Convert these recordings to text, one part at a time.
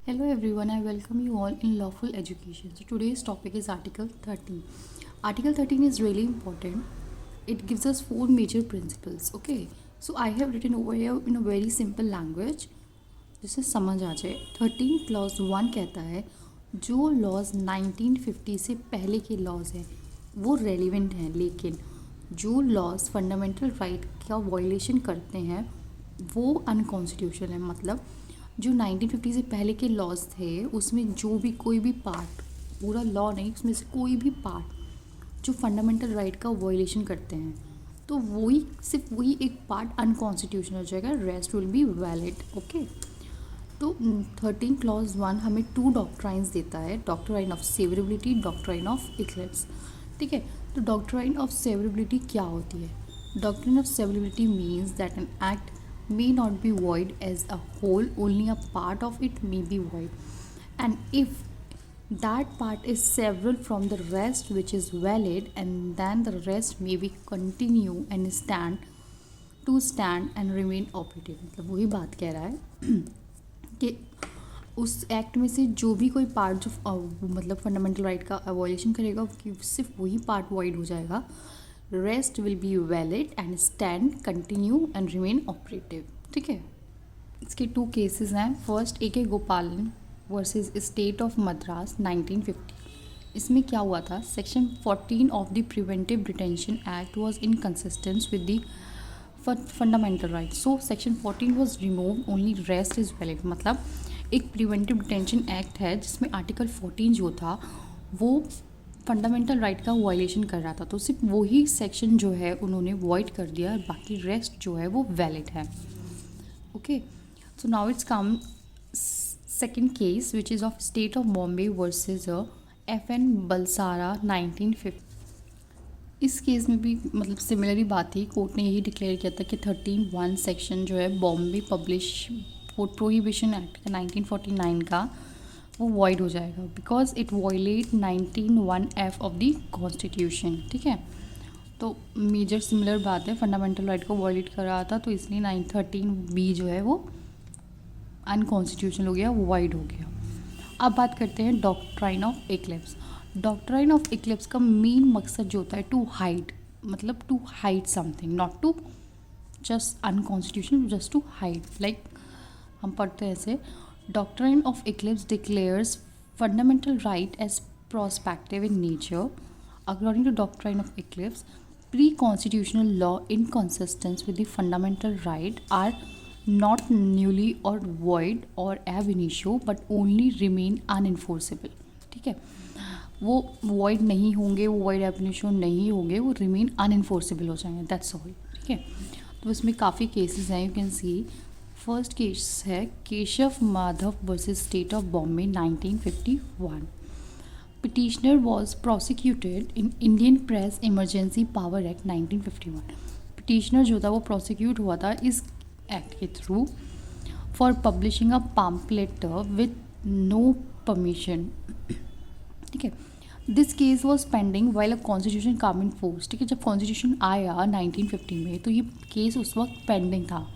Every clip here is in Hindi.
Hello everyone, I welcome you all in Lawful Education. So today's topic is Article 13. Article 13 is really important. It gives us four major principles. Okay, so I have written over here in a very simple language जिससे समझ आ जाए. 13 क्लॉज 1 कहता है जो लॉज 1950 से पहले के लॉज हैं वो रेलिवेंट हैं, लेकिन जो लॉज फंडामेंटल राइट का वायलेशन करते हैं वो अनकॉन्स्टिट्यूशनल है. मतलब जो 1950 से पहले के लॉज थे उसमें जो भी कोई भी पार्ट, पूरा लॉ नहीं, उसमें से कोई भी पार्ट जो फंडामेंटल राइट का वायलेशन करते हैं तो वही, सिर्फ वही एक पार्ट अनकॉन्स्टिट्यूशनल हो जाएगा, rest will be valid. Okay, तो 13 क्लॉज 1 हमें टू डॉक्ट्राइन्स देता है, doctrine of severability, doctrine of Eclipse. ठीक है, तो डॉक्ट्राइन ऑफ सेवरेबिलिटी क्या होती है? Doctrine of severability means that an act may not be void as a whole, only a part of it may be void, and if that part is several from the rest which is valid, and then the rest may be continue and stand and remain operative. मतलब वही बात कह रहा है कि उस एक्ट में से जो भी कोई पार्ट जो मतलब फंडामेंटल राइट का वायलेशन करेगा कि सिर्फ वही पार्ट वॉइड हो जाएगा, rest will be valid and stand, continue and remain operative. ठीक है, इसके टू केसेस हैं. फर्स्ट एक है गोपालन वर्सेस स्टेट ऑफ मद्रास 1950. इसमें क्या हुआ था? Section 14 of the preventive detention act was inconsistent with the fundamental right, so section 14 was remove, only rest is valid. मतलब एक प्रिवेंटिव डिटेंशन एक्ट है जिसमें आर्टिकल 14 जो था वो फंडामेंटल राइट का वायलेशन कर रहा था, तो सिर्फ वही सेक्शन जो है उन्होंने वॉइड कर दिया, बाकी रेस्ट जो है वो वैलिड है. Okay, so now it's come second case which is of state of Bombay versus FN Balsara 1950. इस केस में भी मतलब सिमिलर ही बात थी. कोर्ट ने यही डिक्लेयर किया था कि 13(1) सेक्शन जो है बॉम्बे पब्लिश प्रोहिबिशन एक्ट का 1949 का वो वॉइड हो जाएगा because it violate 19(1)F of the constitution. ठीक है, तो मेजर सिमिलर बात है, फंडामेंटल राइट को वॉयलेट कर रहा था तो इसलिए 913B जो है वो अनकॉन्स्टिट्यूशनल हो गया, वॉइड हो गया. अब बात करते हैं doctrine of eclipse. Doctrine of eclipse का मेन मकसद जो होता है टू हाइड, मतलब to hide something, not to just unconstitutional, just to hide. Like हम पढ़ते हैं ऐसे, Doctrine of eclipse declares fundamental right as prospective in nature. According to doctrine of eclipse, pre-constitutional law inconsistent with the fundamental right are not nully or void or ab initio but only remain unenforceable. ठीक है, वो void नहीं होंगे, वो void ab initio नहीं होंगे, वो remain unenforceable हो जाएंगे, that's all. ठीक है, तो इसमें काफ़ी केसेस हैं, you can see. First case है Keshav Madhav versus state of Bombay 1951. Petitioner was prosecuted in Indian press emergency power act 1951. Petitioner जो था वो प्रोसिक्यूट हुआ था इस एक्ट के through for publishing a pamphlet with no permission. ठीक है, this case was pending while a constitution come in force. ठीक है, जब कॉन्स्टिट्यूशन आया 1950 में तो ये केस उस वक्त पेंडिंग था.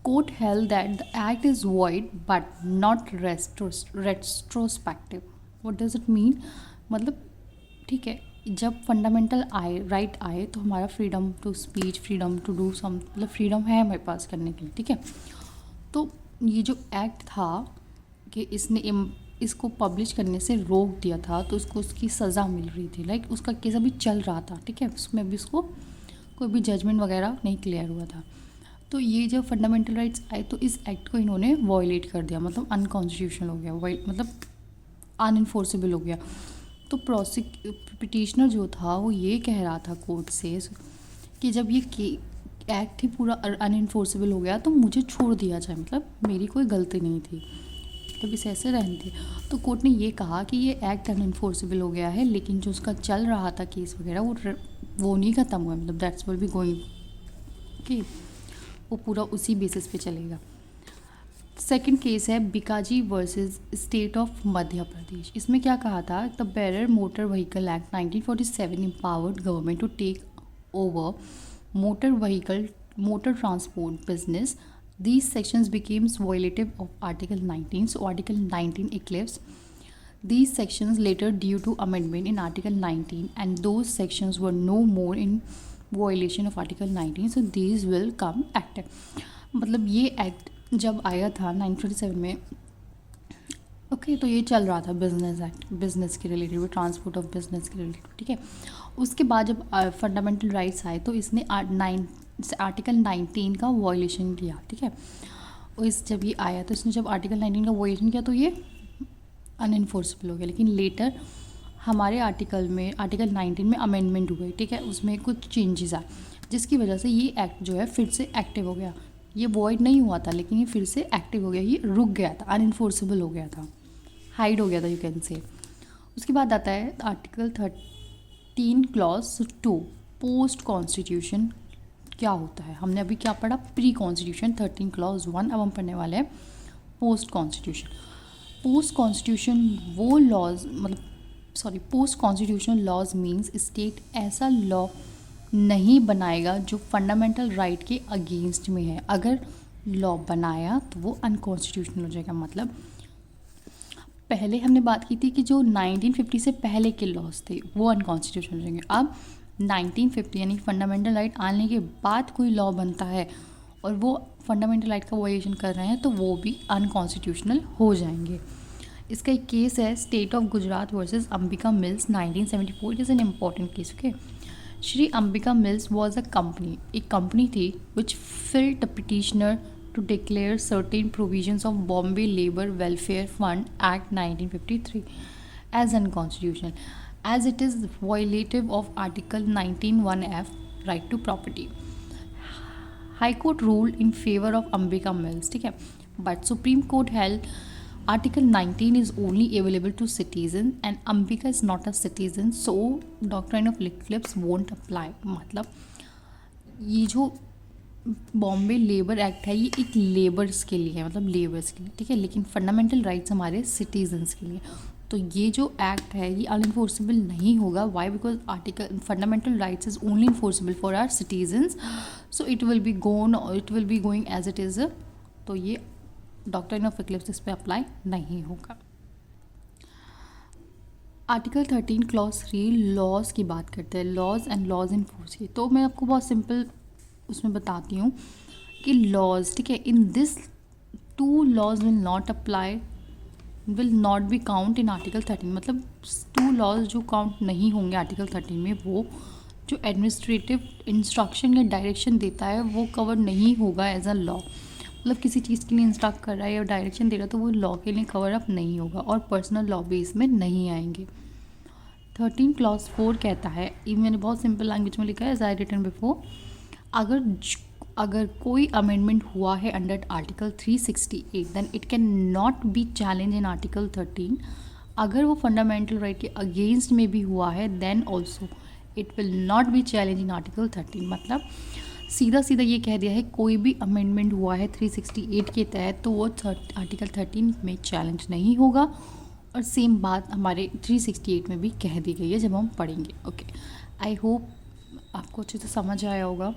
Court held that the act is void but not retrospective. What does it mean? मतलब ठीक है, जब फंडामेंटल राइट आए तो हमारा freedom to speech, freedom to do some, मतलब फ्रीडम है हमारे पास करने के लिए. ठीक है, तो ये जो एक्ट था कि इसने इसको पब्लिश करने से रोक दिया था तो उसको उसकी सज़ा मिल रही थी. लाइक उसका केस अभी चल रहा था. ठीक है, उसमें भी उसको कोई भी जजमेंट वगैरह नहीं क्लियर हुआ था. तो ये जब फंडामेंटल राइट्स आए तो इस एक्ट को इन्होंने वॉयलेट कर दिया, मतलब अनकॉन्स्टिट्यूशनल हो गया, मतलब अनइन्फोर्सेबल हो गया. तो पिटिशनर जो था वो ये कह रहा था कोर्ट से कि जब ये एक्ट ही पूरा अनइन्फोर्सेबल हो गया तो मुझे छोड़ दिया जाए, मतलब मेरी कोई गलती नहीं थी, मतलब इसे ऐसे रहने थी. तो कोर्ट ने ये कहा कि ये एक्ट अनइन्फोर्सेबल हो गया है, लेकिन जो उसका चल रहा था केस वगैरह वो नहीं ख़त्म हुआ, मतलब दैट्स विल बी गोइंग कि वो पूरा उसी बेसिस पे चलेगा. सेकंड केस है Bikaji versus state of Madhya Pradesh. इसमें क्या कहा था? The Berar motor vehicle act 1947 empowered government to take over motor vehicle motor transport business these sections becomes violative of Article 19. So Article 19 eclipsed these sections later due to amendment in Article 19, and those sections were no more in violation of Article 19. So these will come active. मतलब ये एक्ट जब आया था 1947 में, ओके तो ये चल रहा था बिजनेस एक्ट, बिजनेस के रिलेटेड, ट्रांसपोर्ट ऑफ बिजनेस के रिलेटेड, ठीक है. उसके बाद जब फंडामेंटल राइट्स आए तो इसने आर्टिकल 19 का वॉयलेशन किया, ठीक है. और इस जब ये आया तो इसने जब आर्टिकल 19 का वॉयलेशन किया तो ये अनइन्फोर्सेबल हो गया. लेकिन लेटर हमारे आर्टिकल 19 में अमेंडमेंट हुए, ठीक है, उसमें कुछ चेंजेस आए जिसकी वजह से ये एक्ट जो है फिर से एक्टिव हो गया. ये वॉइड नहीं हुआ था लेकिन ये फिर से एक्टिव हो गया, ये रुक गया था, अनइन्फोर्सेबल हो गया था, हाइड हो गया था, यू कैन से. उसके बाद आता है आर्टिकल 13 क्लॉज 2 पोस्ट कॉन्स्टिट्यूशन. क्या होता है, हमने अभी क्या पढ़ा, प्री कॉन्स्टिट्यूशन 13 क्लॉज 1. अब हम पढ़ने वाले हैं पोस्ट कॉन्स्टिट्यूशन. पोस्ट कॉन्स्टिट्यूशन वो laws post constitutional laws means state ऐसा लॉ नहीं बनाएगा जो फंडामेंटल राइट के अगेंस्ट में है. अगर लॉ बनाया तो वो अनकॉन्स्टिट्यूशनल हो जाएगा. मतलब पहले हमने बात की थी कि जो 1950 से पहले के लॉज थे वो अनकॉन्स्टिट्यूशनल हो जाएंगे. अब 1950 यानी फंडामेंटल राइट आने के बाद कोई लॉ बनता है और वो फंडामेंटल राइट का वायलेशन कर रहे हैं तो वो भी अनकॉन्स्टिट्यूशनल हो जाएंगे. इसका एक केस है state of Gujarat versus Ambika Mills 1974. It is an important case. Okay, Shri Ambika Mills was a company, एक कंपनी थी which filed the petitioner to declare certain provisions of Bombay Labour Welfare Fund Act 1953 as unconstitutional, as it is violative of Article 19(1)(f) right to property. High Court ruled in favor of Ambika Mills, ठीक है, but Supreme Court held Article 19 is only available to citizens and Ambika is not a citizen, so doctrine of eclipse won't apply. मतलब ये जो बॉम्बे लेबर एक्ट है ये एक लेबर्स के लिए है, मतलब लेबर्स के लिए, ठीक है, लेकिन फंडामेंटल राइट्स हमारे सिटीजन्स के लिए. तो ये जो एक्ट है ये अनइन्फोर्सेबल नहीं होगा. Why? Because article fundamental rights is only enforceable for our citizens, so it will be going as it is. तो ये डॉक्ट्रिन ऑफ इक्लिप्स इस पर अप्लाई नहीं होगा. आर्टिकल 13 क्लॉज 3 लॉज की बात करते हैं, laws and laws in force की. तो मैं आपको बहुत सिंपल उसमें बताती हूँ कि लॉज, ठीक है, in this 2 laws will not apply, will not be count in article 13. मतलब 2 लॉज जो काउंट नहीं होंगे आर्टिकल 13 में, वो जो एडमिनिस्ट्रेटिव इंस्ट्रक्शन या डायरेक्शन देता है वो कवर नहीं होगा एज अ लॉ. मतलब किसी चीज़ के लिए इंस्ट्रक्ट कर रहा है या डायरेक्शन दे रहा है तो वो लॉ के लिए कवर अप नहीं होगा और पर्सनल लॉ भी इसमें नहीं आएंगे. 13 क्लॉज 4 कहता है, ये मैंने बहुत सिंपल लैंग्वेज में लिखा है एज आई रिटन बिफोर, अगर कोई अमेंडमेंट हुआ है under article 368 then it can not be challenge in article 13. अगर वो फंडामेंटल राइट के अगेंस्ट में भी हुआ है then also it will not be challenge in article 13. मतलब सीधा सीधा ये कह दिया है कोई भी अमेंडमेंट हुआ है 368 के तहत तो वो आर्टिकल 13 में चैलेंज नहीं होगा. और सेम बात हमारे 368 में भी कह दी गई है जब हम पढ़ेंगे. ओके, आई होप आपको अच्छे से समझ आया होगा.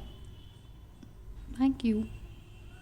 Thank you.